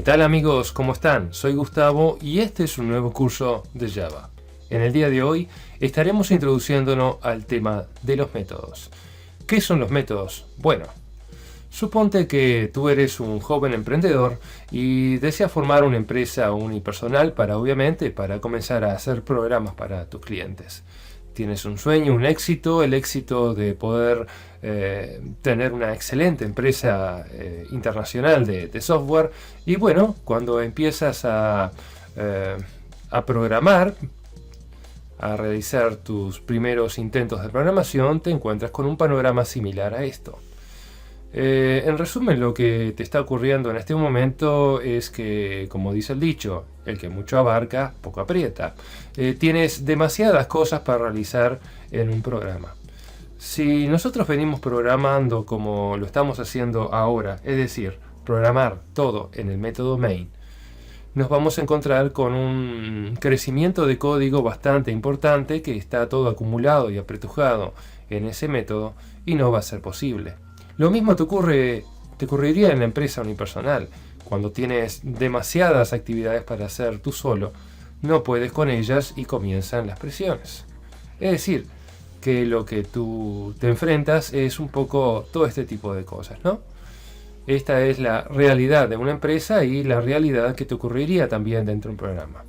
¿Qué tal amigos? ¿Cómo están? Soy Gustavo y este es un nuevo curso de Java. En el día de hoy estaremos introduciéndonos al tema de los métodos. ¿Qué son los métodos? Bueno, suponte que tú eres un joven emprendedor y deseas formar una empresa unipersonal obviamente, para comenzar a hacer programas para tus clientes. Tienes un sueño, un éxito, el éxito de poder tener una excelente empresa internacional de software. Y bueno, cuando empiezas a programar, a realizar tus primeros intentos de programación, te encuentras con un panorama similar a esto. En resumen, lo que te está ocurriendo en este momento es que, como dice el dicho, el que mucho abarca, poco aprieta. Tienes demasiadas cosas para realizar en un programa. Si nosotros venimos programando como lo estamos haciendo ahora, es decir, programar todo en el método main, nos vamos a encontrar con un crecimiento de código bastante importante que está todo acumulado y apretujado en ese método y no va a ser posible. Lo mismo te ocurriría en la empresa unipersonal. Cuando tienes demasiadas actividades para hacer tú solo, no puedes con ellas y comienzan las presiones. Es decir, que lo que tú te enfrentas es un poco todo este tipo de cosas, ¿no? Esta es la realidad de una empresa y la realidad que te ocurriría también dentro de un programa.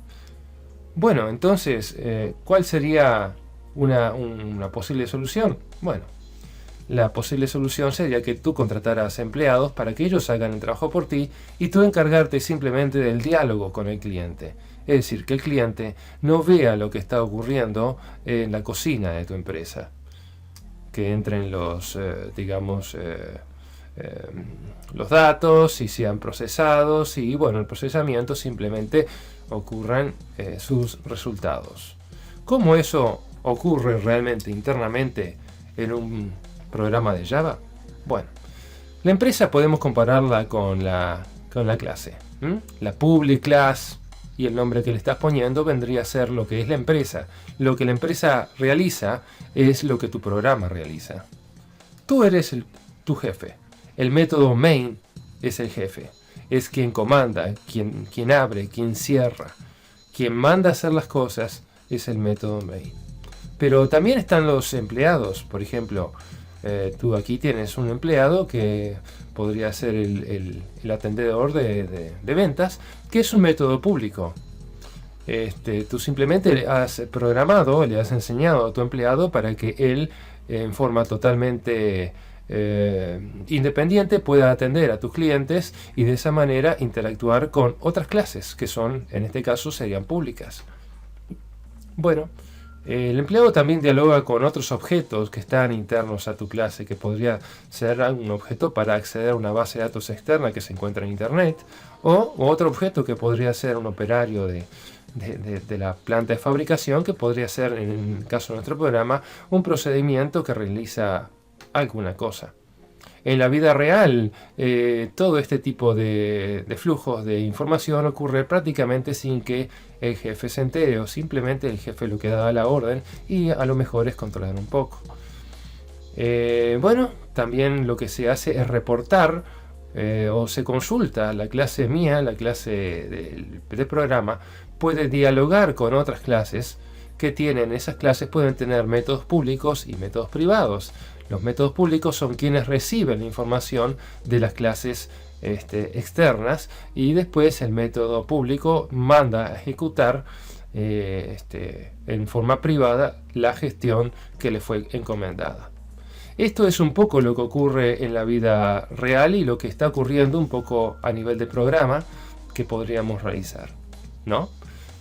Bueno, entonces, ¿cuál sería una posible solución? Bueno, la posible solución sería que tú contrataras empleados para que ellos hagan el trabajo por ti y tú encargarte simplemente del diálogo con el cliente. Es decir, que el cliente no vea lo que está ocurriendo en la cocina de tu empresa. Que entren los datos y sean procesados y bueno, el procesamiento simplemente ocurran sus resultados. ¿Cómo eso ocurre realmente internamente en un programa de Java? Bueno, la empresa podemos compararla con la clase. La public class y el nombre que le estás poniendo vendría a ser lo que es la empresa. Lo que la empresa realiza es lo que tu programa realiza. Tú eres tu jefe. El método main es el jefe. Es quien comanda, quien abre, quien cierra. Quien manda a hacer las cosas es el método main. Pero también están los empleados. Por ejemplo, tú aquí tienes un empleado que podría ser el atendedor de ventas, que es un método público. Tú simplemente le has programado, le has enseñado a tu empleado para que él, en forma totalmente independiente, pueda atender a tus clientes y de esa manera interactuar con otras clases, que son, en este caso, serían públicas. Bueno, el empleado también dialoga con otros objetos que están internos a tu clase, que podría ser un objeto para acceder a una base de datos externa que se encuentra en internet, o otro objeto que podría ser un operario de la planta de fabricación, que podría ser, en el caso de nuestro programa, un procedimiento que realiza alguna cosa. En la vida real, todo este tipo de flujos de información ocurre prácticamente sin que el jefe se entere, o simplemente el jefe lo que da la orden y a lo mejor es controlar un poco. Bueno, también lo que se hace es reportar o se consulta la clase mía, la clase del programa, puede dialogar con otras clases que tienen, esas clases pueden tener métodos públicos y métodos privados. Los métodos públicos son quienes reciben la información de las clases externas y después el método público manda a ejecutar en forma privada la gestión que le fue encomendada. Esto es un poco lo que ocurre en la vida real y lo que está ocurriendo un poco a nivel de programa que podríamos realizar, ¿no?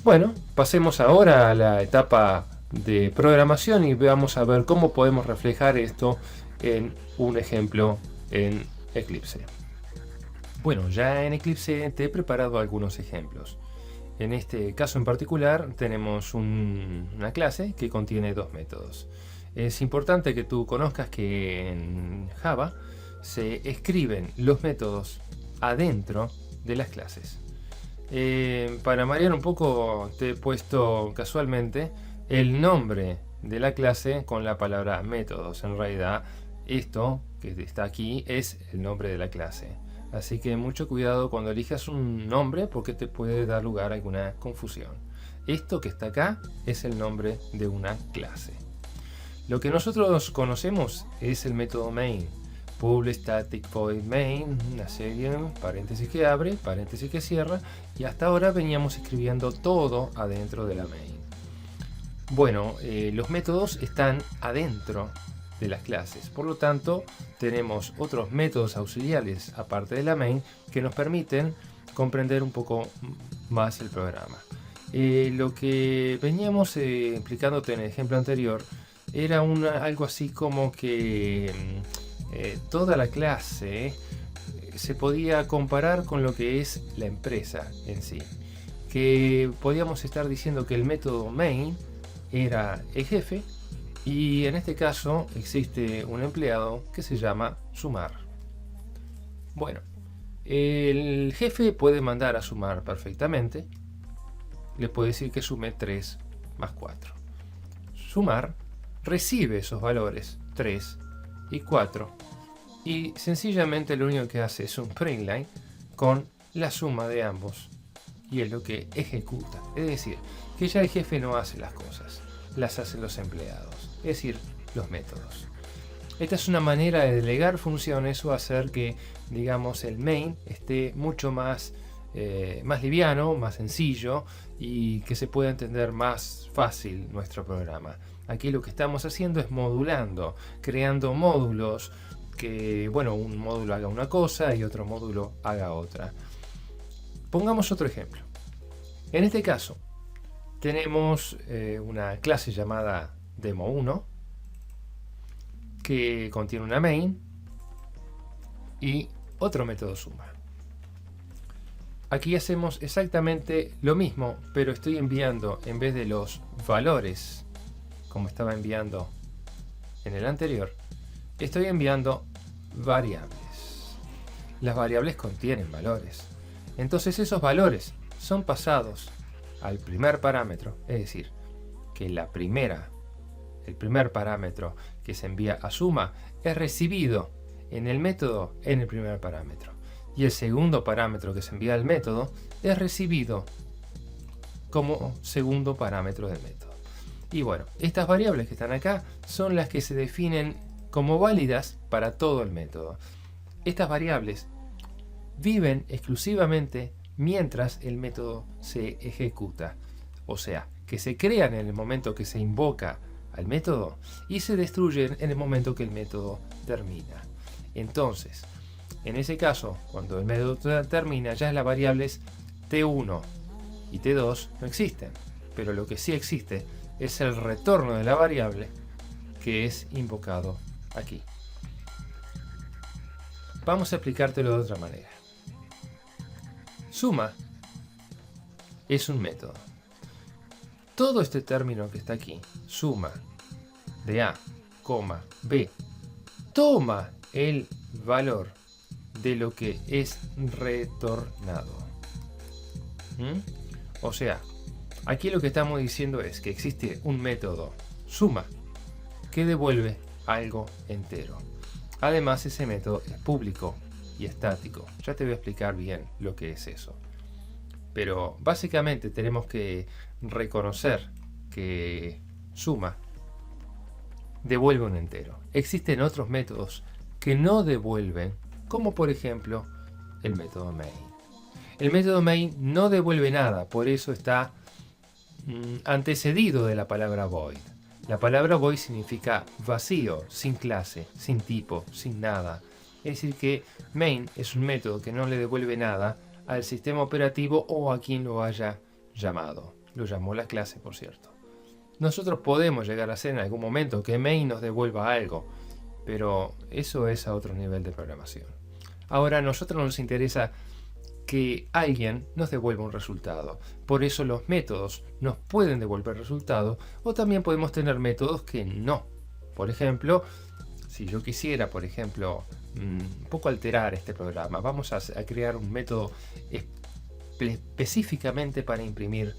Bueno, pasemos ahora a la etapa de programación y vamos a ver cómo podemos reflejar esto en un ejemplo en Eclipse. Bueno, ya en Eclipse te he preparado algunos ejemplos. En este caso en particular tenemos una clase que contiene dos métodos. Es importante que tú conozcas que en Java se escriben los métodos adentro de las clases. Para marear un poco te he puesto casualmente el nombre de la clase con la palabra métodos. En realidad esto que está aquí es el nombre de la clase. Así que mucho cuidado cuando elijas un nombre porque te puede dar lugar a alguna confusión. Esto que está acá es el nombre de una clase. Lo que nosotros conocemos es el método main. Public static void main, una serie, paréntesis que abre, paréntesis que cierra, y hasta ahora veníamos escribiendo todo adentro de la main. Bueno, los métodos están adentro de las clases, por lo tanto tenemos otros métodos auxiliares aparte de la main que nos permiten comprender un poco más el programa. Lo que veníamos explicándote en el ejemplo anterior era algo así como que toda la clase se podía comparar con lo que es la empresa en sí, que podíamos estar diciendo que el método main era el jefe y en este caso existe un empleado que se llama sumar. Bueno, el jefe puede mandar a sumar perfectamente, le puede decir que sume 3 más 4. Sumar recibe esos valores 3 y 4 y sencillamente lo único que hace es un print line con la suma de ambos y es lo que ejecuta. Es decir, que ya el jefe no hace las cosas, las hacen los empleados, es decir, los métodos. Esta es una manera de delegar funciones o hacer que, digamos, el main esté mucho más liviano, más sencillo y que se pueda entender más fácil nuestro programa. Aquí lo que estamos haciendo es modulando, creando módulos que, bueno, un módulo haga una cosa y otro módulo haga otra. Pongamos otro ejemplo. En este caso, tenemos una clase llamada Demo1 que contiene una main y otro método suma. Aquí hacemos exactamente lo mismo, pero estoy enviando, en vez de los valores, como estaba enviando en el anterior, estoy enviando variables. Las variables contienen valores. Entonces esos valores son pasados al primer parámetro, es decir, que el primer parámetro que se envía a suma es recibido en el método en el primer parámetro. Y el segundo parámetro que se envía al método es recibido como segundo parámetro del método. Y bueno, estas variables que están acá son las que se definen como válidas para todo el método. Estas variables viven exclusivamente mientras el método se ejecuta. O sea, que se crean en el momento que se invoca al método y se destruyen en el momento que el método termina. Entonces, en ese caso, cuando el método termina, ya las variables T1 y T2 no existen, pero lo que sí existe es el retorno de la variable que es invocado aquí. Vamos a explicártelo de otra manera. Suma es un método. Todo este término que está aquí, suma de A, B, toma el valor de lo que es retornado. O sea, aquí lo que estamos diciendo es que existe un método suma que devuelve algo entero. Además, ese método es público y estático. Ya te voy a explicar bien lo que es eso. Pero básicamente tenemos que reconocer que suma devuelve un entero. Existen otros métodos que no devuelven, como por ejemplo el método main. El método main no devuelve nada, por eso está antecedido de la palabra void. La palabra void significa vacío, sin clase, sin tipo, sin nada. Es decir que main es un método que no le devuelve nada al sistema operativo o a quien lo haya llamado. Lo llamó la clase, por cierto. Nosotros podemos llegar a hacer en algún momento que main nos devuelva algo, pero eso es a otro nivel de programación. Ahora a nosotros nos interesa que alguien nos devuelva un resultado. Por eso los métodos nos pueden devolver resultados o también podemos tener métodos que no. Por ejemplo, si yo quisiera, un poco alterar este programa, vamos a crear un método específicamente para imprimir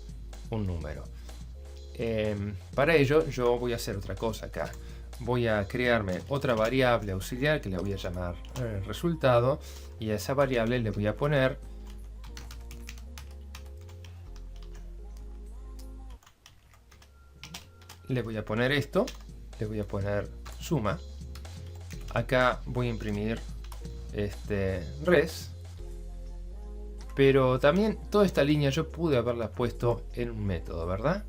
un número. Para ello yo voy a hacer otra cosa acá. voy a crearme otra variable auxiliar que le voy a llamar resultado, y a esa variable le voy a poner esto, le voy a poner suma. Acá voy a imprimir res, pero también toda esta línea yo pude haberla puesto en un método, ¿verdad?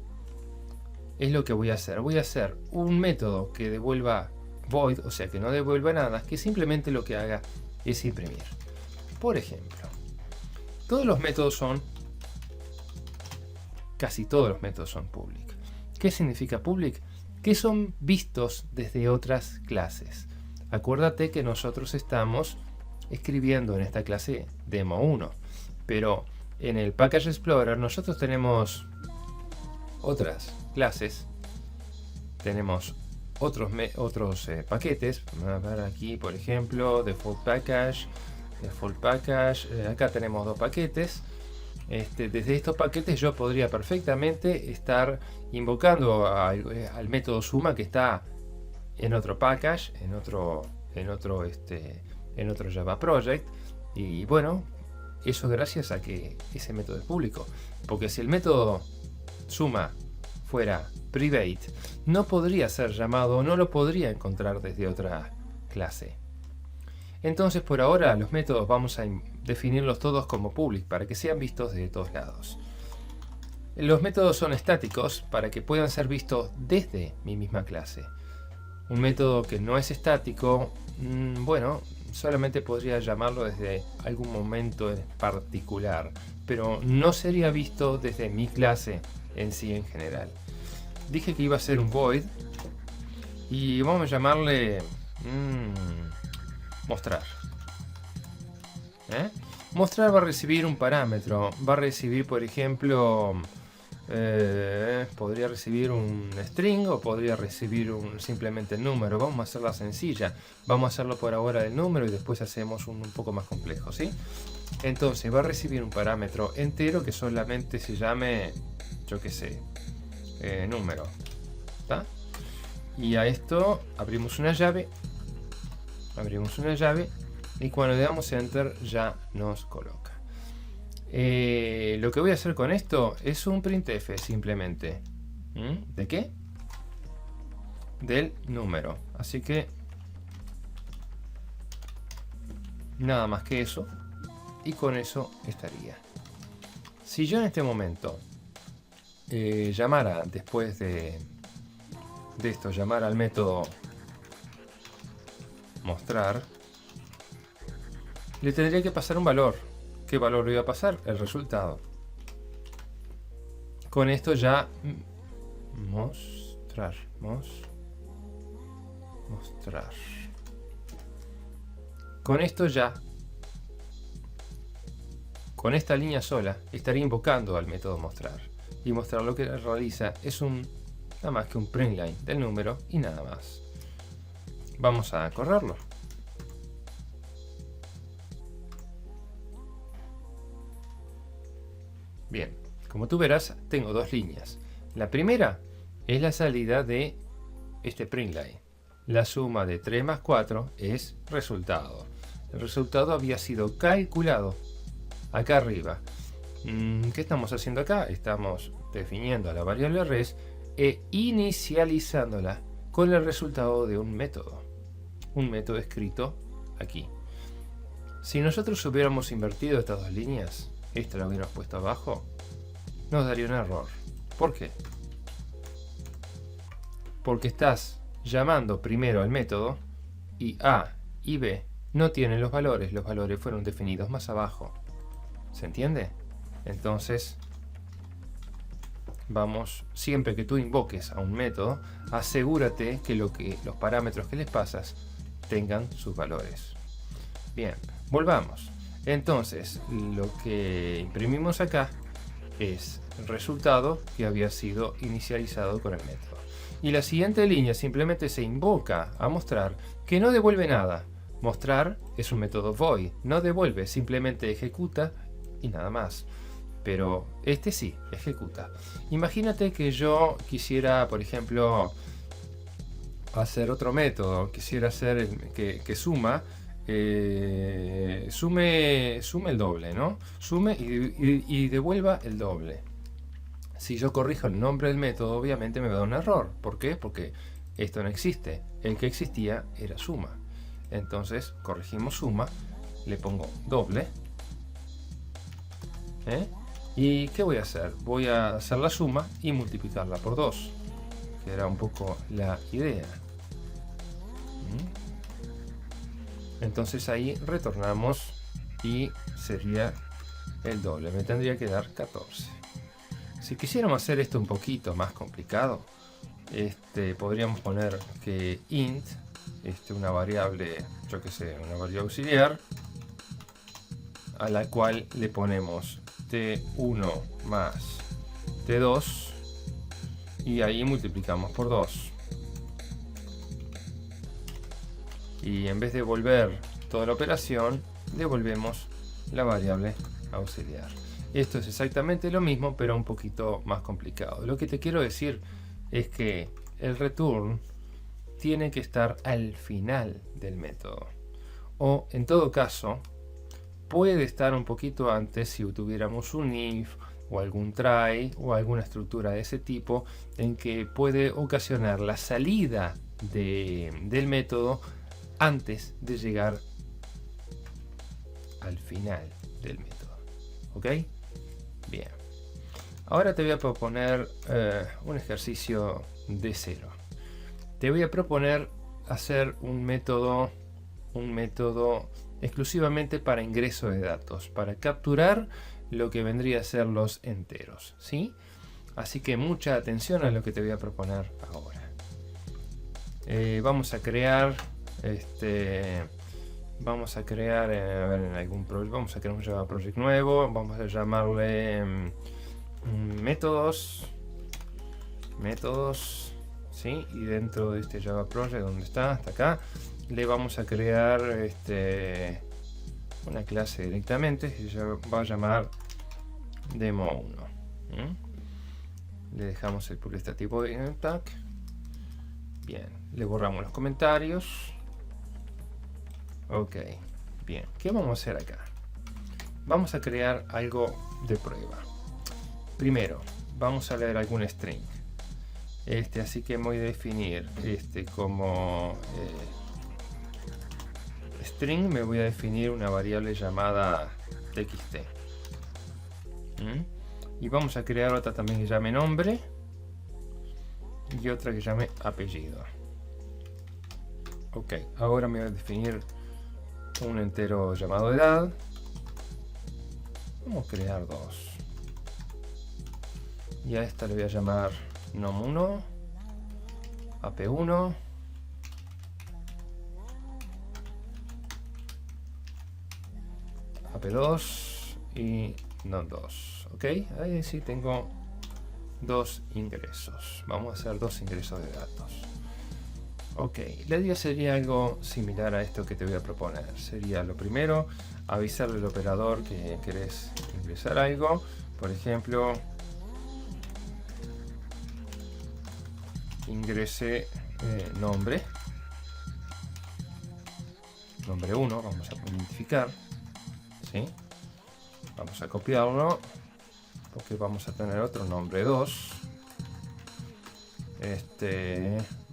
Es lo que voy a hacer. Voy a hacer un método que devuelva void, o sea que no devuelva nada, que simplemente lo que haga es imprimir. Por ejemplo, todos los métodos son, casi todos los métodos son public. ¿Qué significa public? Que son vistos desde otras clases. Acuérdate que nosotros estamos escribiendo en esta clase demo 1, pero en el Package Explorer nosotros tenemos otras clases, tenemos otros paquetes. Vamos a ver aquí, por ejemplo, default package, acá tenemos dos paquetes. Desde estos paquetes yo podría perfectamente estar invocando al método suma que está en otro package, en otro Java project, y bueno, eso gracias a que ese método es público, porque si el método suma fuera private, no podría ser llamado, no lo podría encontrar desde otra clase. Entonces por ahora los métodos vamos a definirlos todos como public para que sean vistos de todos lados. Los métodos son estáticos para que puedan ser vistos desde mi misma clase. Un método que no es estático, bueno, solamente podría llamarlo desde algún momento en particular, pero no sería visto desde mi clase en sí en general. Dije que iba a ser un void y vamos a llamarle mostrar. Mostrar va a recibir un parámetro, va a recibir, por ejemplo, podría recibir un string o podría recibir simplemente el número. Vamos a hacerla sencilla, vamos a hacerlo por ahora del número y después hacemos un poco más complejo, ¿sí? Entonces va a recibir un parámetro entero que solamente se llame, yo qué sé, número, ¿está? Y a esto abrimos una llave y cuando le damos enter ya nos coloca. Lo que voy a hacer con esto es un printf simplemente. ¿De qué? Del número. Así que nada más que eso, y con eso estaría. Si yo en este momento llamara, después de esto, llamar al método mostrar, le tendría que pasar un valor. ¿Qué valor le iba a pasar? El resultado. Con esto ya mostrar. Con esto ya, con esta línea sola, estaría invocando al método mostrar. Y mostrar lo que realiza es nada más que un printline del número y nada más. Vamos a correrlo. Bien, como tú verás, tengo dos líneas. La primera es la salida de este printline. La suma de 3 más 4 es resultado. El resultado había sido calculado acá arriba. ¿Qué estamos haciendo acá? Estamos definiendo a la variable res e inicializándola con el resultado de un método. Un método escrito aquí. Si nosotros hubiéramos invertido estas dos líneas, esta la hubiéramos puesto abajo, nos daría un error. ¿Por qué? Porque estás llamando primero al método y A y B no tienen los valores fueron definidos más abajo. ¿Se entiende? Entonces, siempre que tú invoques a un método, asegúrate que los parámetros que les pasas tengan sus valores. Bien, volvamos. Entonces, lo que imprimimos acá es el resultado que había sido inicializado con el método. Y la siguiente línea simplemente se invoca a mostrar, que no devuelve nada. Mostrar es un método void, no devuelve, simplemente ejecuta y nada más. Pero este sí, ejecuta. Imagínate que yo quisiera, por ejemplo, hacer otro método, quisiera hacer que suma, sume el doble, ¿no? Sume y devuelva el doble. Si yo corrijo el nombre del método, obviamente me va a dar un error. ¿Por qué? Porque esto no existe. El que existía era suma. Entonces corregimos suma, le pongo doble. ¿Y qué voy a hacer? Voy a hacer la suma y multiplicarla por 2, que era un poco la idea. Entonces ahí retornamos y sería el doble. Me tendría que dar 14. Si quisiéramos hacer esto un poquito más complicado, podríamos poner que int, una variable, yo que sé, una variable auxiliar, a la cual le ponemos t1 más t2 y ahí multiplicamos por 2. Y en vez de devolver toda la operación, devolvemos la variable auxiliar. Esto es exactamente lo mismo, pero un poquito más complicado. Lo que te quiero decir es que el return tiene que estar al final del método. O en todo caso, puede estar un poquito antes si tuviéramos un if o algún try o alguna estructura de ese tipo en que puede ocasionar la salida del método antes de llegar al final del método. ¿Ok? Bien. Ahora te voy a proponer un ejercicio de cero. Te voy a proponer hacer un método exclusivamente para ingreso de datos, para capturar lo que vendría a ser los enteros, ¿sí? Así que mucha atención a lo que te voy a proponer ahora. Vamos a crear vamos a crear un Java Project nuevo. Vamos a llamarle métodos, ¿sí? Y dentro de este Java Project, donde está, hasta acá, le vamos a crear una clase directamente que se va a llamar demo1. Le dejamos el purestativo de tag. Bien, le borramos los comentarios. Ok, bien. ¿Qué vamos a hacer acá? Vamos a crear algo de prueba. Primero, vamos a leer algún string. Así que voy a definir como string. Me voy a definir una variable llamada txt. Y vamos a crear otra también que llame nombre y otra que llame apellido. Ok, ahora me voy a definir un entero llamado edad. Vamos a crear dos. Y a esta le voy a llamar nom1, ap1, ap2 y nom2. Ok, ahí sí tengo dos ingresos. Vamos a hacer dos ingresos de datos. Ok, la idea sería algo similar a esto que te voy a proponer. Sería lo primero, avisarle al operador que querés ingresar algo. Por ejemplo, ingrese nombre 1, vamos a identificar, ¿sí? Vamos a copiarlo porque vamos a tener otro nombre 2.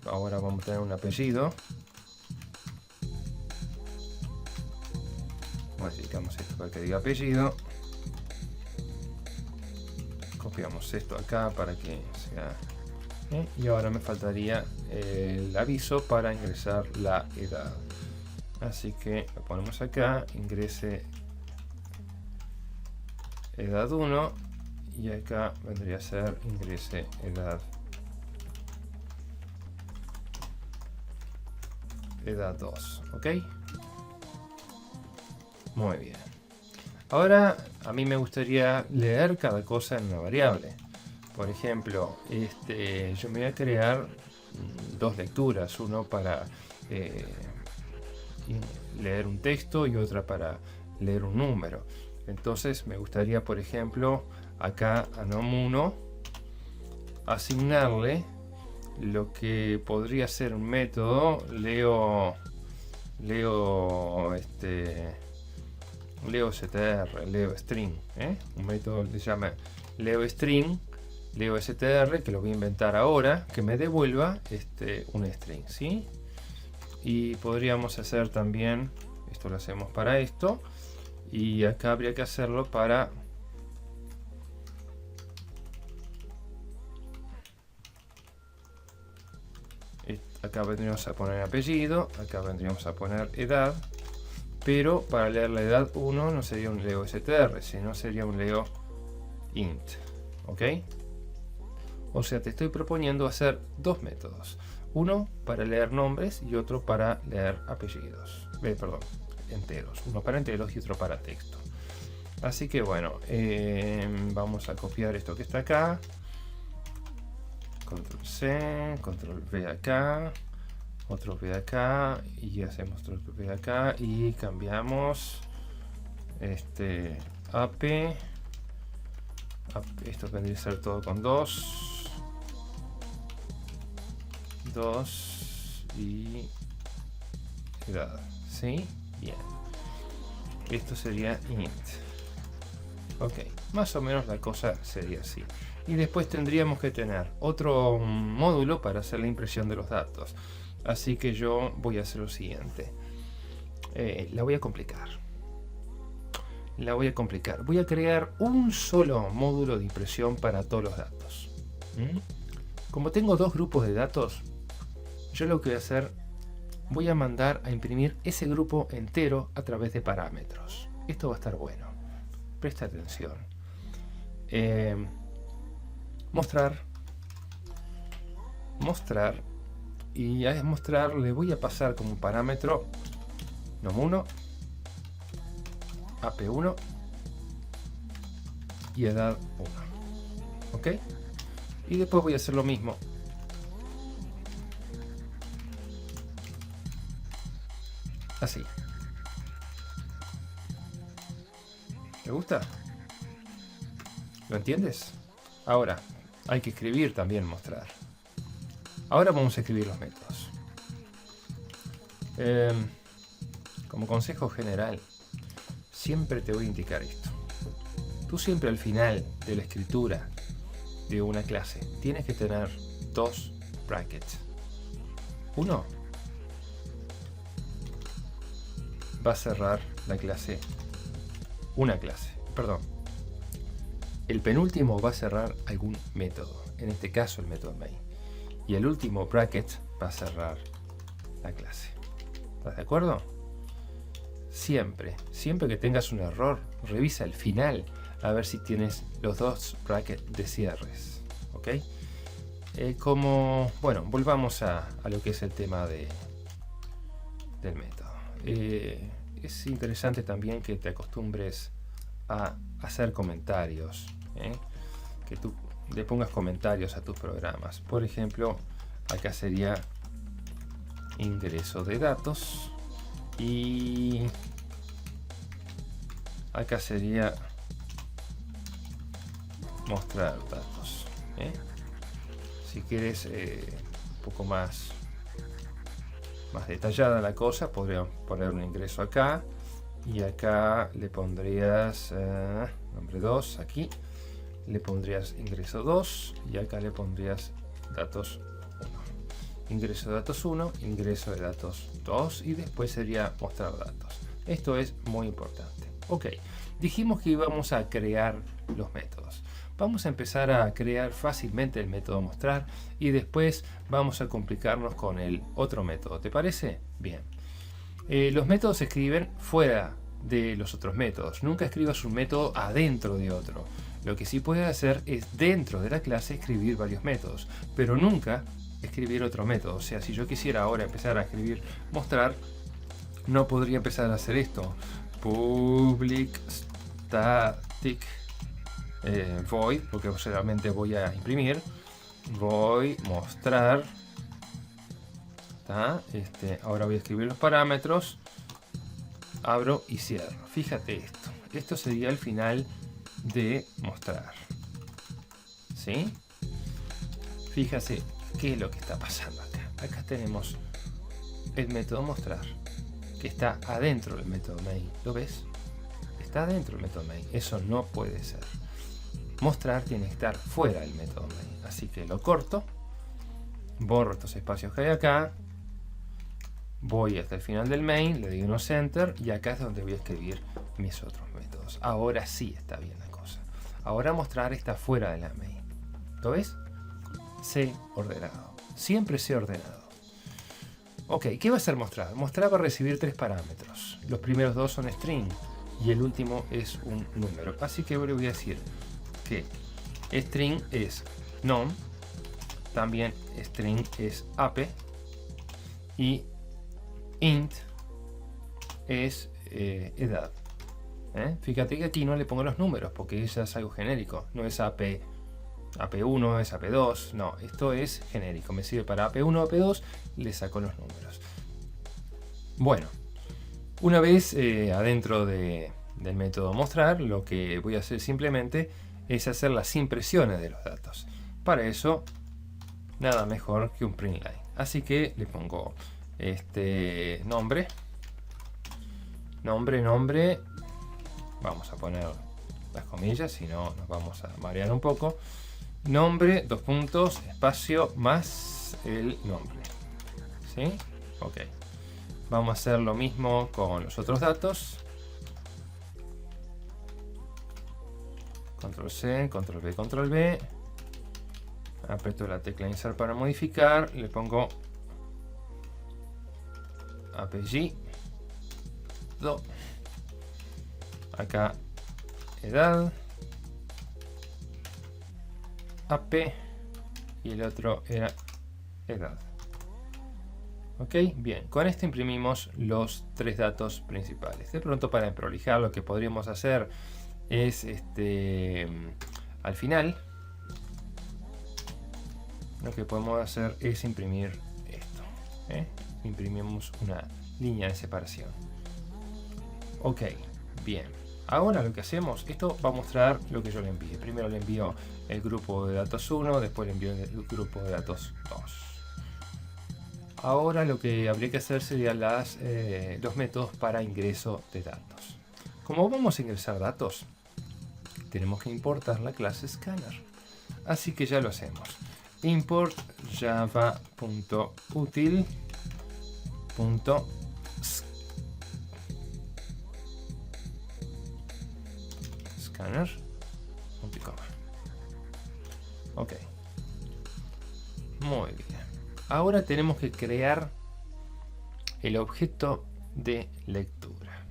Ahora vamos a tener un apellido. Modificamos esto para que diga apellido. Copiamos esto acá para que sea. Y ahora me faltaría el aviso para ingresar la edad. Así que lo ponemos acá. Ingrese edad 1. Y acá vendría a ser ingrese edad 2, ¿ok? Muy bien. Ahora a mí me gustaría leer cada cosa en una variable. Por ejemplo, yo me voy a crear dos lecturas, uno para leer un texto y otra para leer un número. Entonces me gustaría, por ejemplo, acá a nom1 asignarle lo que podría ser un método, leo str, leo string, un método que se llama leo string, leo str, que lo voy a inventar ahora, que me devuelva un string, ¿sí? Y podríamos hacer también, esto lo hacemos para esto, y acá habría que hacerlo para acá vendríamos a poner apellido, acá vendríamos a poner edad, pero para leer la edad 1 no sería un leo str, sino sería un leo int, ¿ok? O sea, te estoy proponiendo hacer dos métodos, uno para leer nombres y otro para leer apellidos, perdón, enteros, uno para enteros y otro para texto. Así que bueno, vamos a copiar esto que está acá, control C, control V acá, otro V acá, y hacemos otro V acá y cambiamos AP, esto vendría a ser todo con 2 y edad, ¿sí? Bien, esto sería int. Ok, más o menos la cosa sería así. Y después tendríamos que tener otro módulo para hacer la impresión de los datos. Así que yo voy a hacer lo siguiente. La voy a complicar. Voy a crear un solo módulo de impresión para todos los datos. Como tengo dos grupos de datos, yo lo que voy a hacer, voy a mandar a imprimir ese grupo entero a través de parámetros. Esto va a estar bueno. Presta atención. Mostrar, y a mostrar le voy a pasar como parámetro nom1, ap1 y edad 1, ok, y después voy a hacer lo mismo así. ¿Te gusta? ¿Lo entiendes? Ahora hay que escribir también mostrar. Ahora vamos a escribir los métodos. Como consejo general, siempre te voy a indicar esto. Tú siempre al final de la escritura de una clase tienes que tener dos brackets. Uno va a cerrar la clase, el penúltimo va a cerrar algún método, en este caso el método main, y el último bracket va a cerrar la clase. ¿Estás de acuerdo? Siempre que tengas un error, revisa el final a ver si tienes los dos brackets de cierres, ¿ok? Bueno, volvamos a lo que es el tema del método. Es interesante también que te acostumbres a hacer comentarios, que tú le pongas comentarios a tus programas. Por ejemplo, acá sería ingreso de datos y acá sería mostrar datos. Si quieres un poco más detallada la cosa, podríamos poner un ingreso acá y acá le pondrías nombre 2, aquí le pondrías ingreso 2 y acá le pondrías datos 1, ingreso de datos 1, ingreso de datos 2 y después sería mostrar datos. Esto es muy importante. Ok, dijimos que íbamos a crear los métodos. Vamos a empezar a crear fácilmente el método mostrar y después vamos a complicarnos con el otro método. ¿Te parece? Bien. Los métodos se escriben fuera de los otros métodos. Nunca escribas un método adentro de otro. Lo que sí puedes hacer es dentro de la clase escribir varios métodos, pero nunca escribir otro método. O sea, si yo quisiera ahora empezar a escribir mostrar, no podría empezar a hacer esto. Public static void, porque solamente voy a imprimir, voy mostrar, ahora voy a escribir los parámetros, abro y cierro. Fíjate esto sería el final de mostrar, ¿sí? Fíjate ¿qué es lo que está pasando acá? Acá tenemos el método mostrar, que está adentro del método main. ¿Lo ves? Está adentro del método main. Eso no puede ser. Mostrar tiene que estar fuera del método main. Así que lo corto, borro estos espacios que hay acá, voy hasta el final del main, le digo unos enter y acá es donde voy a escribir mis otros métodos. Ahora sí está bien la cosa. Ahora mostrar está fuera de la main. ¿Lo ves? C ordenado. Siempre C ordenado. Ok, ¿qué va a hacer mostrar? Mostrar va a recibir 3 parámetros. Los primeros 2 son string y el último es un número. Así que le voy a decir que string es nom, también string es ape y int es edad. Fíjate que aquí no le pongo los números porque ya es algo genérico, no es AP1, es AP2, no, esto es genérico, me sirve para AP1, AP2, le saco los números. Bueno, una vez adentro del método mostrar, lo que voy a hacer simplemente es hacer las impresiones de los datos. Para eso, nada mejor que un println. Así que le pongo nombre, vamos a poner las comillas, si no nos vamos a marear un poco. Nombre, 2 puntos, espacio, más el nombre. ¿Sí? Ok. Vamos a hacer lo mismo con los otros datos. Control C, Control V, Control V. Aprieto la tecla Insert para modificar. Le pongo apellido. Acá edad. AP. Y el otro era edad. Ok, bien. Con esto imprimimos los 3 datos principales. De pronto, para prolijar, lo que podríamos hacer es al final lo que podemos hacer es imprimir esto. Imprimimos una línea de separación. Ok, bien. Ahora lo que hacemos, esto va a mostrar lo que yo le envíe. Primero le envío el grupo de datos 1, después le envío el grupo de datos 2. Ahora lo que habría que hacer serían los métodos para ingreso de datos. Como vamos a ingresar datos, tenemos que importar la clase scanner. Así que ya lo hacemos. Import java.util.scanner.com. Ok. Muy bien. Ahora tenemos que crear el objeto de lectura.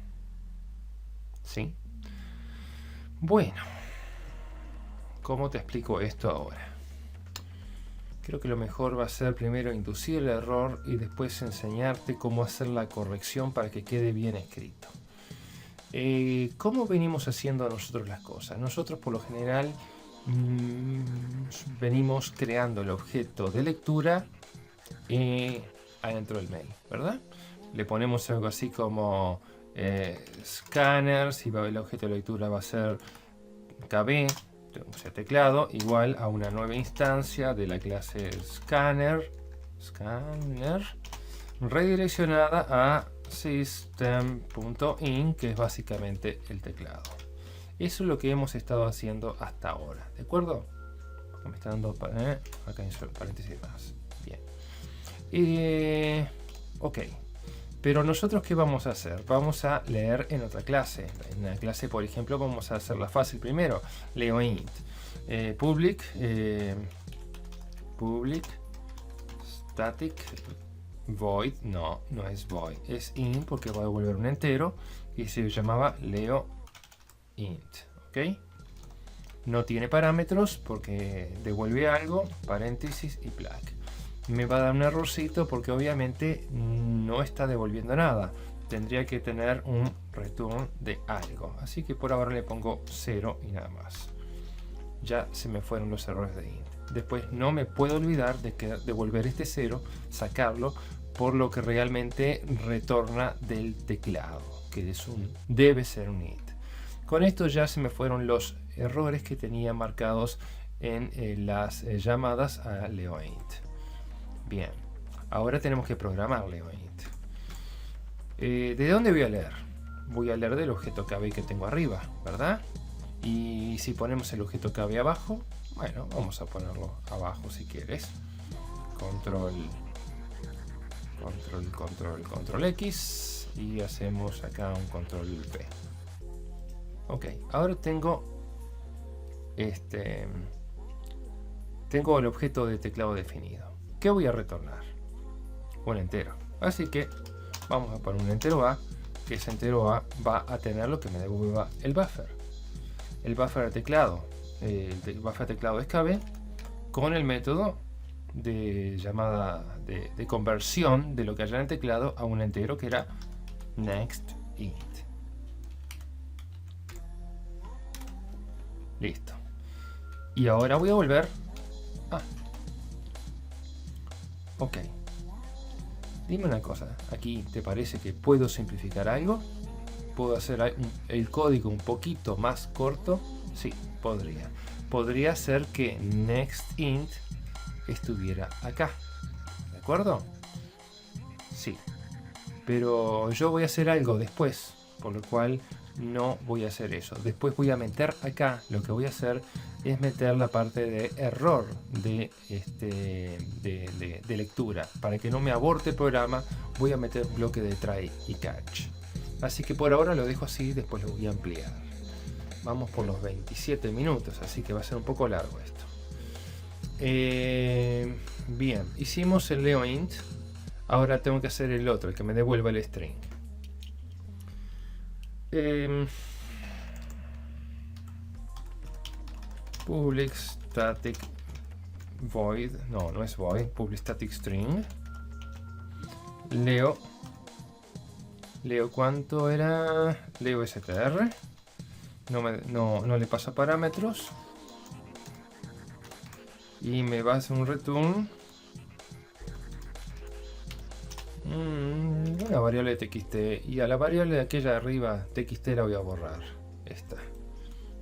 ¿Sí? Bueno, ¿cómo te explico esto ahora? Creo que lo mejor va a ser primero inducir el error y después enseñarte cómo hacer la corrección para que quede bien escrito. ¿Cómo venimos haciendo nosotros las cosas? Nosotros por lo general venimos creando el objeto de lectura adentro del mail, ¿verdad? Le ponemos algo así como scanner, si el objeto de lectura va a ser KB, o sea, teclado, igual a una nueva instancia de la clase scanner, redireccionada a system.in, que es básicamente el teclado. Eso es lo que hemos estado haciendo hasta ahora, ¿de acuerdo? Me está dando acá en paréntesis más. Bien. Ok. Pero nosotros, ¿qué vamos a hacer? Vamos a leer en otra clase. En la clase, por ejemplo, vamos a hacerla fácil primero. Leo int. Public static void. No es void. Es int porque va a devolver un entero. Y se llamaba leo int. ¿Ok? No tiene parámetros porque devuelve algo. Paréntesis y plaque. Me va a dar un errorcito porque obviamente no está devolviendo nada. Tendría que tener un return de algo. Así que por ahora le pongo 0 y nada más. Ya se me fueron los errores de int. Después no me puedo olvidar de devolver este 0, sacarlo, por lo que realmente retorna del teclado, que debe ser un int. Con esto ya se me fueron los errores que tenía marcados en las llamadas a leoInt. Bien, ahora tenemos que programar LeoInt. ¿De dónde voy a leer? Voy a leer del objeto KB que tengo arriba, ¿verdad? Y si ponemos el objeto KB abajo, bueno, vamos a ponerlo abajo si quieres. Control X y hacemos acá un control P. Ok, ahora tengo tengo el objeto de teclado definido. ¿Qué voy a retornar? Un entero. Así que vamos a poner un entero A, que ese entero A va a tener lo que me devuelva el buffer. El buffer de teclado. El buffer de teclado es KB con el método de llamada de conversión de lo que haya en el teclado a un entero que era nextInt. Listo. Y ahora voy a volver. Ok. Dime una cosa. Aquí, ¿te parece que puedo simplificar algo? ¿Puedo hacer el código un poquito más corto? Sí, podría. Podría ser que nextInt estuviera acá. ¿De acuerdo? Sí. Pero yo voy a hacer algo después, por lo cual no voy a hacer eso. Después voy a meter acá, lo que voy a hacer es meter la parte de error de lectura. Para que no me aborte el programa, voy a meter bloque de try y catch. Así que por ahora lo dejo así, después lo voy a ampliar. Vamos por los 27 minutos, así que va a ser un poco largo esto. Bien, hicimos el LeoInt. Ahora tengo que hacer el otro, el que me devuelva el string. Public static void, no es void, public static string. Leo cuánto era, leo str. No le pasa parámetros. Y me va a hacer un return. Una variable de txt. Y a la variable de aquella de arriba, txt, la voy a borrar. Esta.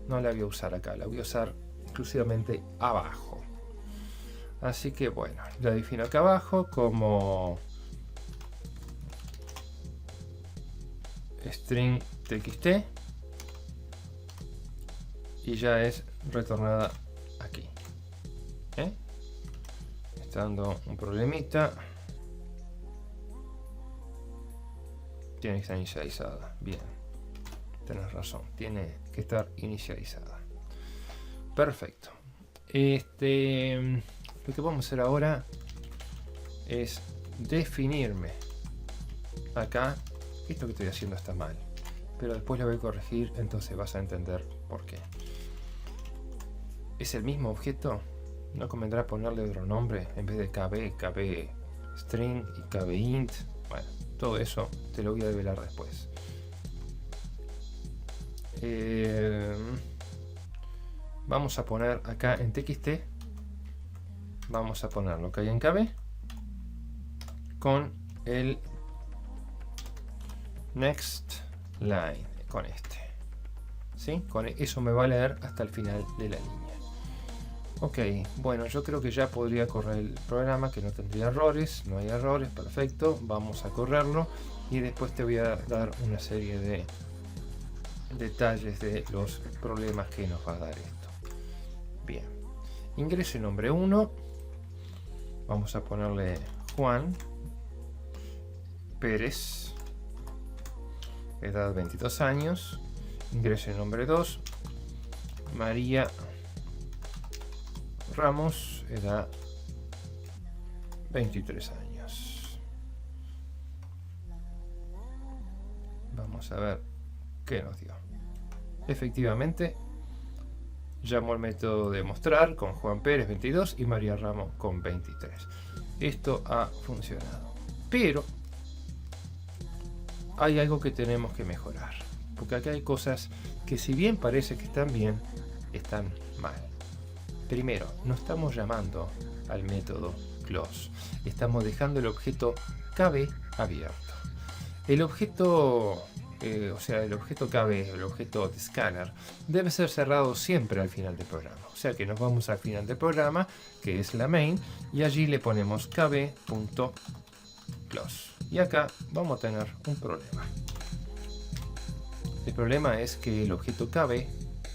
No la voy a usar acá, la voy a usar exclusivamente abajo. Así que bueno, la defino acá abajo como string txt. Y ya es retornada aquí. Está dando un problemita. Tiene que estar inicializada. Bien, tenés razón, tiene que estar inicializada. Perfecto. Lo que vamos a hacer ahora es definirme acá. Esto que estoy haciendo está mal, pero después lo voy a corregir, entonces vas a entender por qué. ¿Es el mismo objeto? ¿No convendrá ponerle otro nombre en vez de KB string y KBInt? Bueno, todo eso te lo voy a develar después. Vamos a poner acá en txt, vamos a poner lo que hay en KB con el next line, con ¿sí? Con eso me va a leer hasta el final de la línea. Ok, bueno, yo creo que ya podría correr el programa, que no tendría errores, no hay errores, perfecto. Vamos a correrlo y después te voy a dar una serie de detalles de los problemas que nos va a dar esto. Bien, ingreso nombre 1, vamos a ponerle Juan Pérez, edad 22 años, ingreso nombre 2, María Ramos, edad 23 años. Vamos a ver qué nos dio. Efectivamente, llamó el método de mostrar con Juan Pérez 22 y María Ramos con 23. Esto ha funcionado. Pero hay algo que tenemos que mejorar. Porque acá hay cosas que, si bien parece que están bien, están mal. Primero, no estamos llamando al método close, estamos dejando el objeto KB abierto. El objeto o sea, el objeto KB, el objeto de scanner, debe ser cerrado siempre al final del programa. O sea que nos vamos al final del programa, que es la main, y allí le ponemos kb.close. Y acá vamos a tener un problema. El problema es que el objeto KB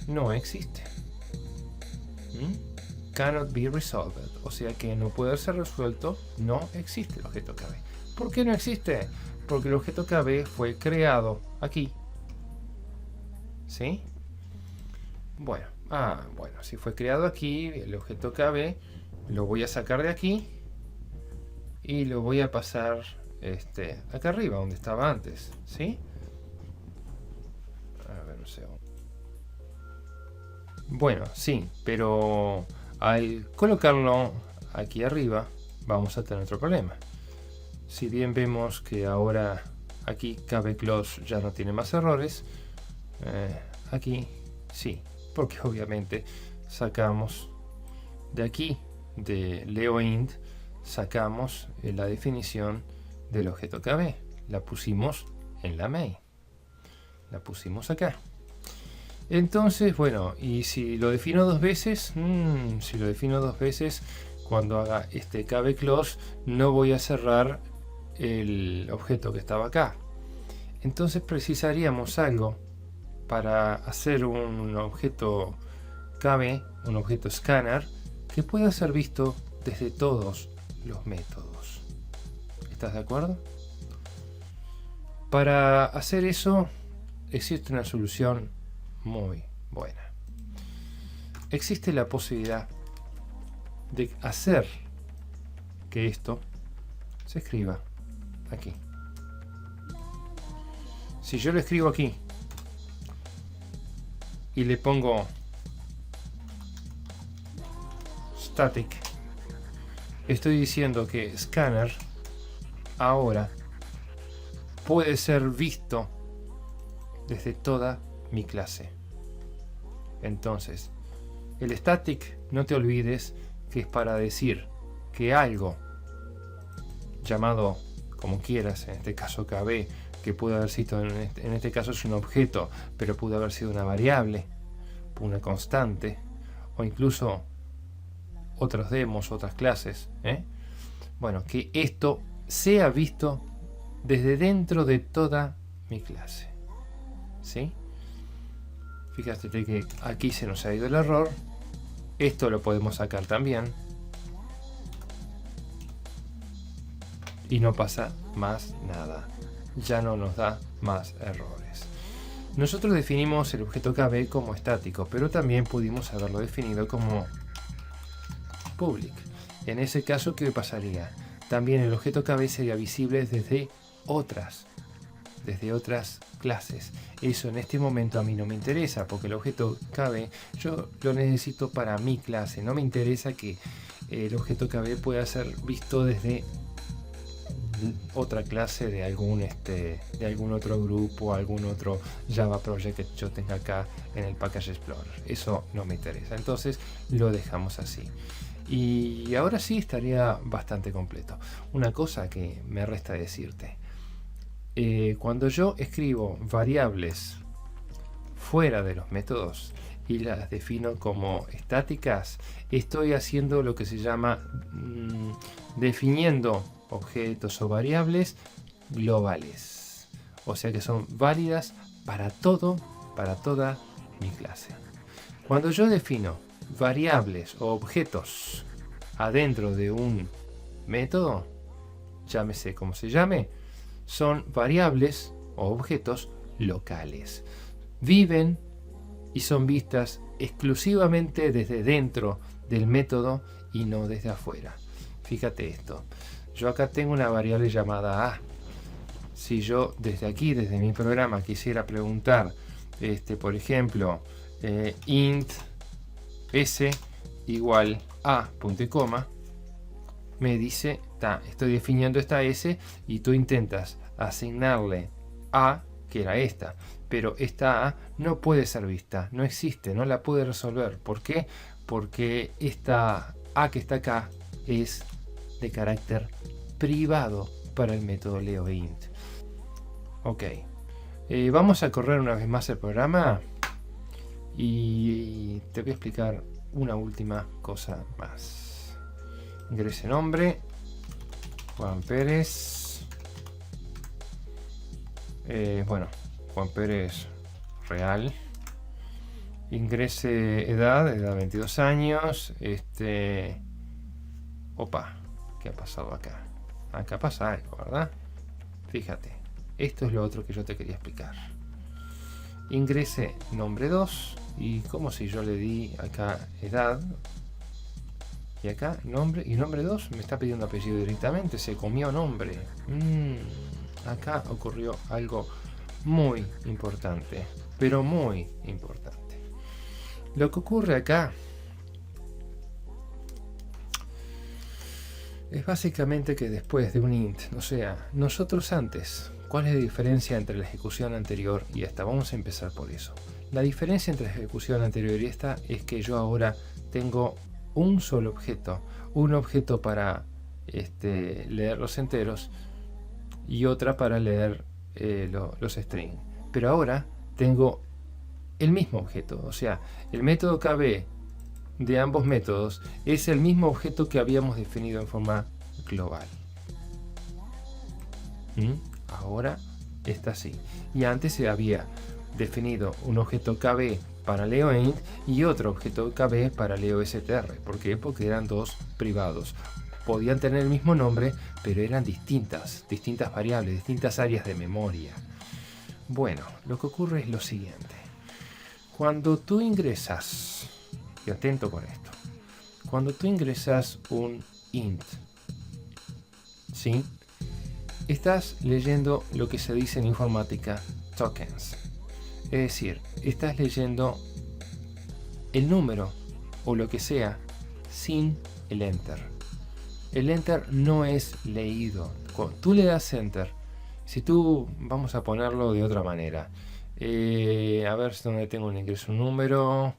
no existe. Cannot be resolved. O sea que no puede ser resuelto, no existe el objeto KB. ¿Por qué no existe? Porque el objeto KB fue creado aquí. ¿Sí? Bueno, si fue creado aquí, el objeto KB lo voy a sacar de aquí y lo voy a pasar acá arriba, donde estaba antes. ¿Sí? A ver un segundo. Bueno, sí, pero al colocarlo aquí arriba vamos a tener otro problema. Si bien vemos que ahora aquí kbclose ya no tiene más errores, aquí sí, porque obviamente sacamos de aquí, de leoInt, sacamos la definición del objeto KB, la pusimos en la main, la pusimos acá. Entonces, bueno, y si lo defino dos veces, cuando haga este kbclose no voy a cerrar el objeto que estaba acá. Entonces precisaríamos algo para hacer un objeto KB, un objeto scanner, que pueda ser visto desde todos los métodos. ¿Estás de acuerdo? Para hacer eso existe una solución muy buena. Existe la posibilidad de hacer que esto se escriba aquí. Si yo lo escribo aquí y le pongo static, estoy diciendo que scanner ahora puede ser visto desde toda mi clase. Entonces, el static, no te olvides que es para decir que algo llamado como quieras, en este caso KB, que pudo haber sido, en este caso es un objeto, pero pudo haber sido una variable, una constante, o incluso otros demos, otras clases, bueno, que esto sea visto desde dentro de toda mi clase. ¿Sí? Fíjate que aquí se nos ha ido el error. Esto lo podemos sacar también. Y no pasa más nada. Ya no nos da más errores. Nosotros definimos el objeto KB como estático, pero también pudimos haberlo definido como public. En ese caso, ¿qué pasaría? También el objeto KB sería visible desde otras clases. Eso en este momento a mí no me interesa, porque el objeto KB yo lo necesito para mi clase. No me interesa que el objeto KB pueda ser visto desde otra clase de algún otro grupo, algún otro Java project que yo tenga acá en el Package Explorer. Eso no me interesa. Entonces lo dejamos así. Y ahora sí estaría bastante completo. Una cosa que me resta decirte. Cuando yo escribo variables fuera de los métodos y las defino como estáticas, estoy haciendo lo que se llama definiendo objetos o variables globales, o sea que son válidas para toda mi clase. Cuando yo defino variables o objetos adentro de un método, llámese como se llame, son variables o objetos locales. Viven y son vistas exclusivamente desde dentro del método y no desde afuera. Fíjate esto. Yo acá tengo una variable llamada A. Si yo desde aquí, desde mi programa, quisiera preguntar, por ejemplo, int s igual a punto y coma, me dice, estoy definiendo esta s y tú intentas asignarle a, que era esta, pero esta a no puede ser vista, no existe, no la puede resolver. ¿Por qué? Porque esta a que está acá es de carácter privado para el método leoInt. Ok, Vamos a correr una vez más el programa y te voy a explicar una última cosa más. Ingrese nombre, Juan Pérez. Bueno, Juan Pérez real. Ingrese edad 22 años. Opa, ¿qué ha pasado acá? Acá pasa algo, ¿verdad? Fíjate, esto es lo otro que yo te quería explicar. Ingrese nombre 2 y como si yo le di acá edad y acá nombre, y nombre 2 me está pidiendo apellido directamente, se comió nombre. Acá ocurrió algo muy importante, pero muy importante. Lo que ocurre acá es básicamente que después de un int, o sea, nosotros antes, ¿cuál es la diferencia entre la ejecución anterior y esta? Vamos a empezar por eso. La diferencia entre la ejecución anterior y esta es que yo ahora tengo un solo objeto, un objeto para leer los enteros y otra para leer los strings. Pero ahora tengo el mismo objeto, o sea, el método KB de ambos métodos es el mismo objeto que habíamos definido en forma global. Ahora está así. Y antes se había definido un objeto KB para leoInt y otro objeto KB para leoSTR. ¿Por qué? Porque eran dos privados. Podían tener el mismo nombre, pero eran distintas variables, distintas áreas de memoria. Bueno, lo que ocurre es lo siguiente. Cuando tú ingresas, y atento con esto, cuando tú ingresas un int, ¿sí? Estás leyendo lo que se dice en informática tokens. Es decir, estás leyendo el número o lo que sea sin el enter. El enter no es leído. Cuando tú le das enter, si tú, vamos a ponerlo de otra manera, a ver si donde tengo un ingreso un número,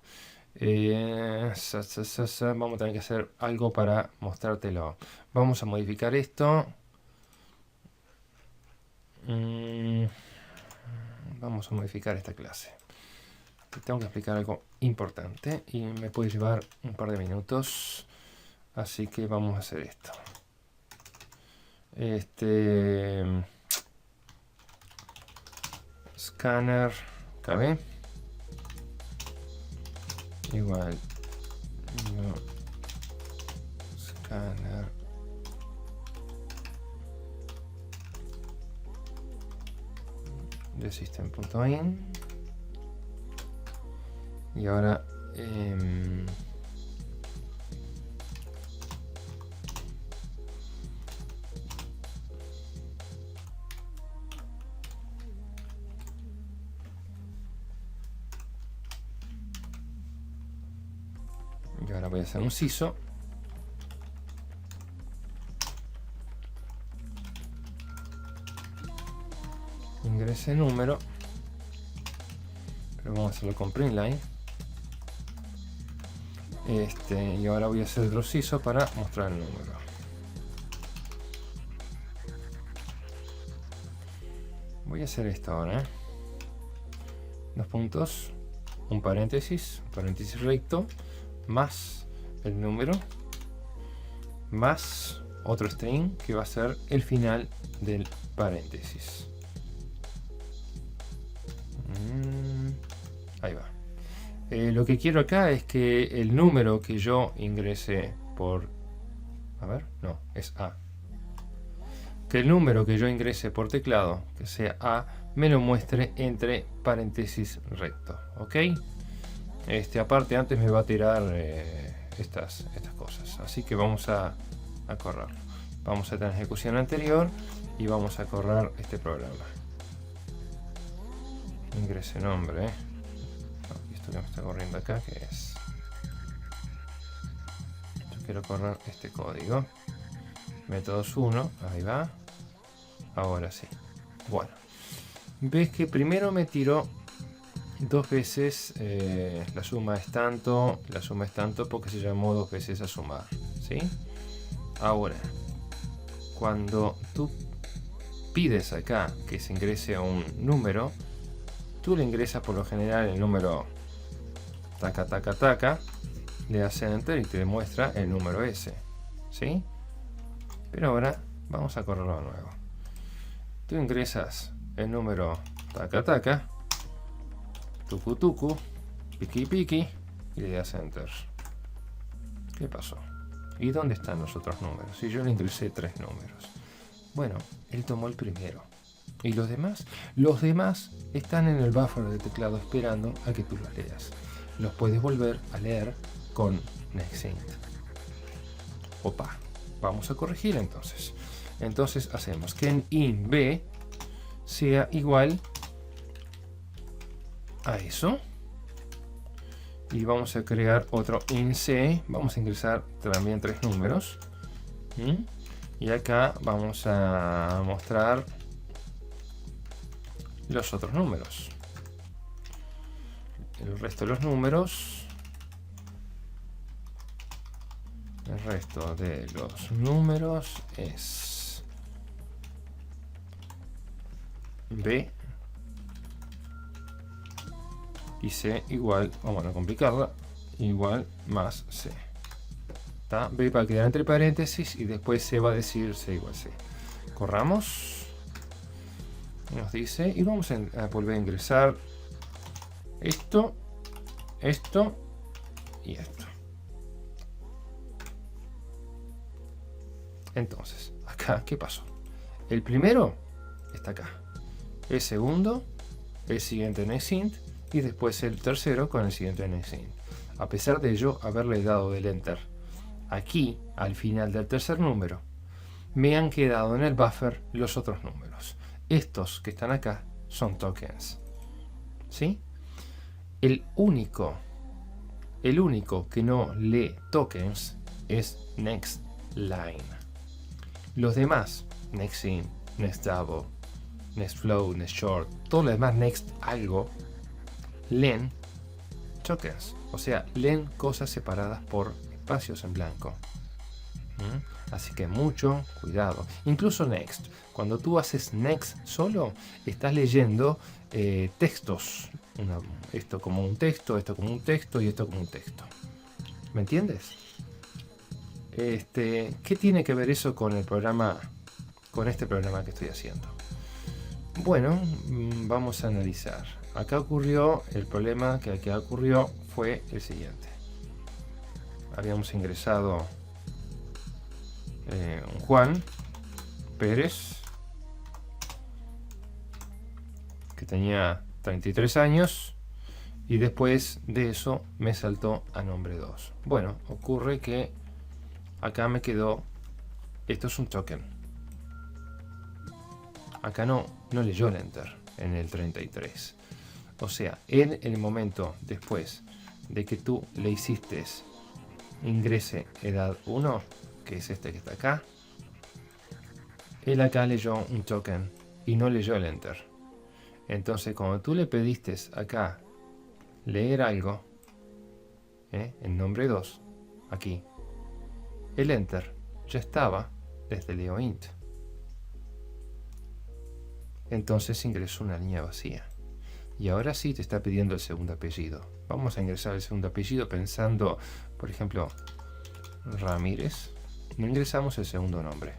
vamos a tener que hacer algo para mostrártelo. Vamos a modificar esto. Vamos a modificar esta clase. Tengo que explicar algo importante y me puede llevar un par de minutos, así que vamos a hacer esto. Scanner KB igual no, scanner de system.in y ahora voy a hacer un CISO. Ingrese número, pero vamos a hacerlo con printline. Y ahora voy a hacer otro CISO para mostrar el número. Voy a hacer esto ahora. Dos puntos, un paréntesis recto, más el número, más otro string que va a ser el final del paréntesis. Ahí va. Lo que quiero acá es que el número que yo ingrese por... A ver, no, es A. Que el número que yo ingrese por teclado, que sea A, me lo muestre entre paréntesis recto. ¿Ok? Aparte antes me va a tirar estas cosas. Así que vamos a correrlo. Vamos a tener ejecución anterior y vamos a correr este programa. Ingrese nombre. Esto que me está corriendo acá, ¿qué es? Yo quiero correr este código. Métodos 1, ahí va. Ahora sí. Bueno, ves que primero me tiró dos veces la suma es tanto porque se llamó dos veces a sumar, ¿sí? Ahora, cuando tú pides acá que se ingrese a un número, tú le ingresas por lo general el número taca taca taca, le das enter y te demuestra el número ese, ¿sí? Pero ahora vamos a correrlo de nuevo. Tú ingresas el número taca taca, tucu tucu, piqui piqui, y le das enter. ¿Qué pasó? ¿Y dónde están los otros números? Si yo le ingresé 3 números. Bueno, él tomó el primero. ¿Y los demás? Los demás están en el buffer de teclado esperando a que tú los leas. Los puedes volver a leer con nextInt. Opa, vamos a corregir entonces. Entonces hacemos que en in b sea igual a eso. Y vamos a crear otro in c. Vamos a ingresar también 3 números. Y acá vamos a mostrar los otros números. El resto de los números. El resto de los números es B y C igual, vamos a complicarla, igual más C. ¿Tá? B va a quedar entre paréntesis y después C va a decir C igual C. Corramos. Nos dice, y vamos a volver a ingresar esto, esto y esto. Entonces, acá, ¿qué pasó? El primero está acá. El segundo, el siguiente nextInt, y después el tercero con el siguiente nextInt. A pesar de yo haberle dado del enter aquí, al final del tercer número, me han quedado en el buffer los otros números. Estos que están acá son tokens. ¿Sí? El único que no lee tokens es nextLine. Los demás, nextInt, nextDouble, nextFloat, nextShort, todo lo demás next algo, leen tokens. O sea, leen cosas separadas por espacios en blanco. Así que mucho cuidado. Incluso next. Cuando tú haces next solo, estás leyendo textos. Esto como un texto, esto como un texto y esto como un texto. ¿Me entiendes? ¿Qué tiene que ver eso con el programa, con este programa que estoy haciendo? Bueno, vamos a analizar. Acá ocurrió, el problema que acá ocurrió fue el siguiente. Habíamos ingresado un Juan Pérez que tenía 33 años y después de eso me saltó a nombre 2. Bueno, ocurre que acá me quedó, esto es un token. Acá no leyó el enter en el 33. O sea, en el momento después de que tú le hiciste ingrese edad 1, que es este que está acá, él acá leyó un token y no leyó el enter. Entonces cuando tú le pediste acá leer algo, en nombre 2, aquí, el enter ya estaba desde LeoInt. Entonces ingresó una línea vacía. Y ahora sí te está pidiendo el segundo apellido. Vamos a ingresar el segundo apellido pensando, por ejemplo, Ramírez. No ingresamos el segundo nombre.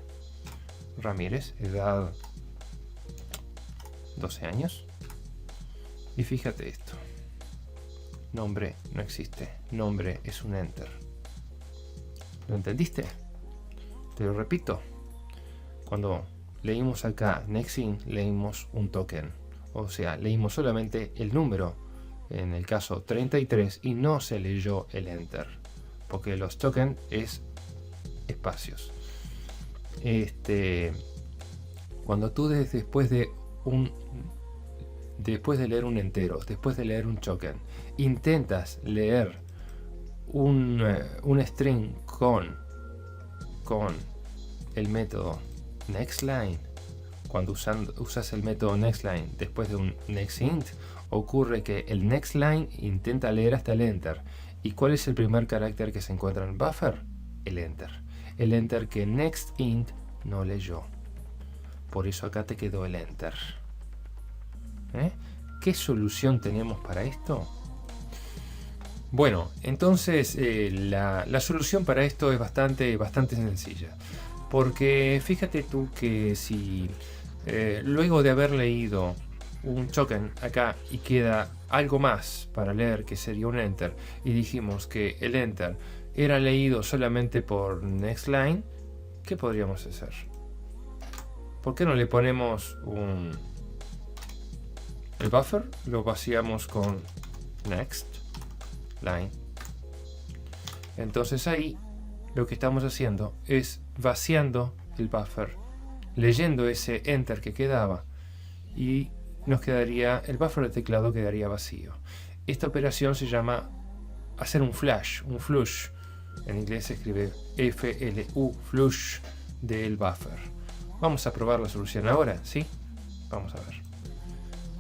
Ramírez, edad 12 años. Y fíjate esto. Nombre no existe. Nombre es un enter. ¿Lo entendiste? Te lo repito. Cuando leímos acá nextInt, leímos un token. O sea, leímos solamente el número, en el caso 33, y no se leyó el enter. Porque los tokens es espacios. Cuando tú después de leer un entero, después de leer un token, intentas leer un string con el método nextLine, cuando usas el método nextLine después de un nextInt, ocurre que el nextLine intenta leer hasta el enter. ¿Y cuál es el primer carácter que se encuentra en el buffer? El enter. El enter que nextInt no leyó. Por eso acá te quedó el enter. ¿qué solución tenemos para esto? Bueno, entonces la solución para esto es bastante sencilla. Porque fíjate tú que si luego de haber leído un token acá y queda algo más para leer, que sería un enter, y dijimos que el enter era leído solamente por next line, ¿qué podríamos hacer? ¿Por qué no le ponemos el buffer? Lo vaciamos con next line. Entonces ahí lo que estamos haciendo es vaciando el buffer, leyendo ese enter que quedaba, y nos quedaría, el buffer de teclado quedaría vacío. Esta operación se llama hacer un flush. En inglés se escribe FLU, flush del buffer. Vamos a probar la solución ahora, ¿sí? Vamos a ver.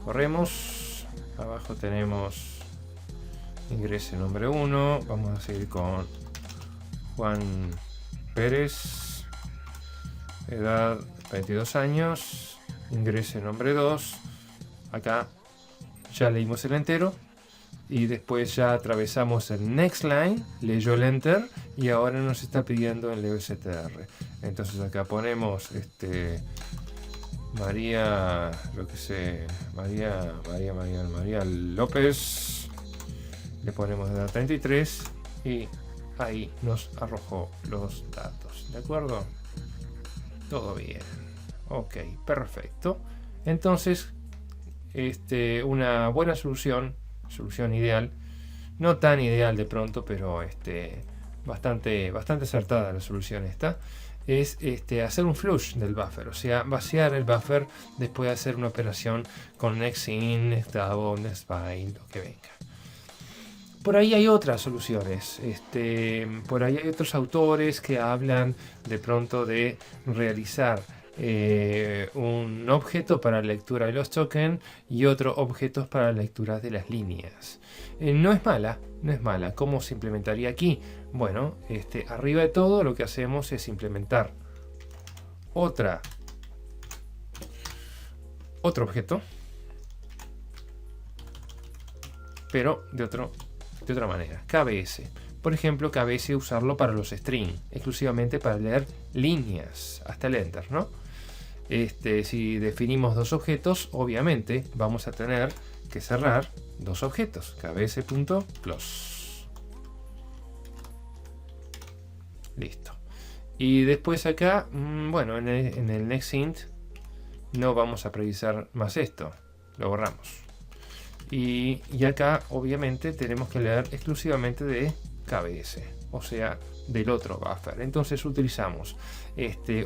Corremos. Abajo tenemos ingrese nombre 1. Vamos a seguir con Juan Pérez. Edad 22 años. Ingrese nombre 2. Acá ya leímos el entero. Y después ya atravesamos el next line, leyó el enter y ahora nos está pidiendo el EOSTR. Entonces acá ponemos María, lo que sé, María López, le ponemos edad 33 y ahí nos arrojó los datos, ¿de acuerdo? Todo bien. Ok, perfecto. Entonces, una buena solución ideal, no tan ideal de pronto, pero bastante acertada la solución esta, es hacer un flush del buffer, o sea, vaciar el buffer después de hacer una operación con next in, next out, next byte, lo que venga. Por ahí hay otras soluciones, por ahí hay otros autores que hablan de pronto de realizar un objeto para lectura de los tokens y otro objetos para lectura de las líneas. No es mala. ¿Cómo se implementaría aquí? Bueno, arriba de todo lo que hacemos es implementar otro objeto, pero de otra manera. KBS. Por ejemplo, KBS usarlo para los strings, exclusivamente para leer líneas hasta el enter, ¿no? Si definimos dos objetos, obviamente vamos a tener que cerrar dos objetos, kbs.close. Listo. Y después acá, bueno, en el next int no vamos a precisar más esto, lo borramos. Y acá, obviamente, tenemos que leer exclusivamente de KBS, o sea, del otro buffer. Entonces utilizamos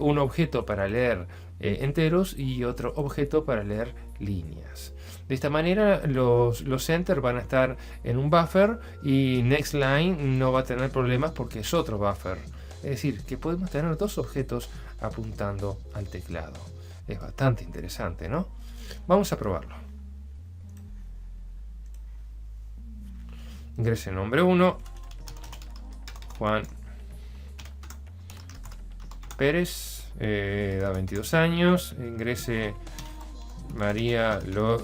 un objeto para leer enteros y otro objeto para leer líneas. De esta manera los enter van a estar en un buffer y next line no va a tener problemas porque es otro buffer. Es decir, que podemos tener dos objetos apuntando al teclado. Es bastante interesante, ¿no? Vamos a probarlo. Ingrese nombre 1. Juan Pérez, edad 22 años. Ingrese María Lorna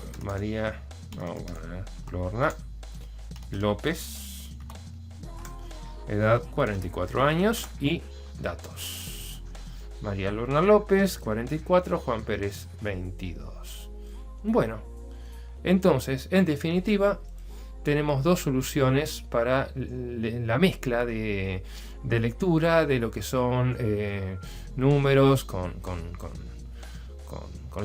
López, edad 44 años y datos. María Lorna López, 44, Juan Pérez, 22. Bueno, entonces, en definitiva, tenemos dos soluciones para la mezcla de lectura de lo que son números con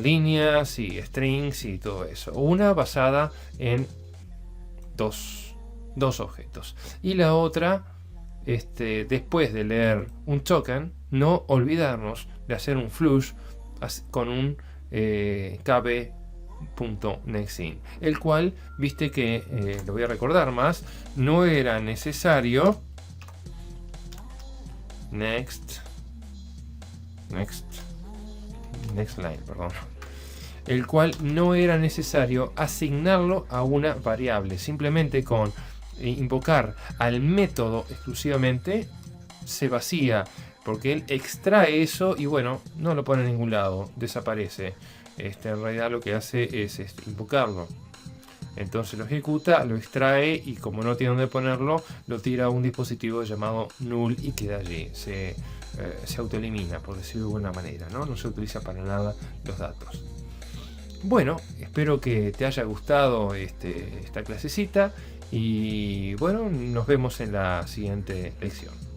líneas y strings y todo eso. Una basada en dos objetos. Y la otra, después de leer un token, no olvidarnos de hacer un flush con un kb.nextIn, el cual, viste que, lo voy a recordar más, no era necesario next line, perdón, el cual no era necesario asignarlo a una variable. Simplemente con invocar al método exclusivamente se vacía, porque él extrae eso y bueno, no lo pone en ningún lado, desaparece. En realidad lo que hace es invocarlo. Entonces lo ejecuta, lo extrae y como no tiene dónde ponerlo, lo tira a un dispositivo llamado null y queda allí. Se autoelimina, por decirlo de alguna manera, ¿no? No se utiliza para nada los datos. Bueno, espero que te haya gustado esta clasecita y bueno, nos vemos en la siguiente lección.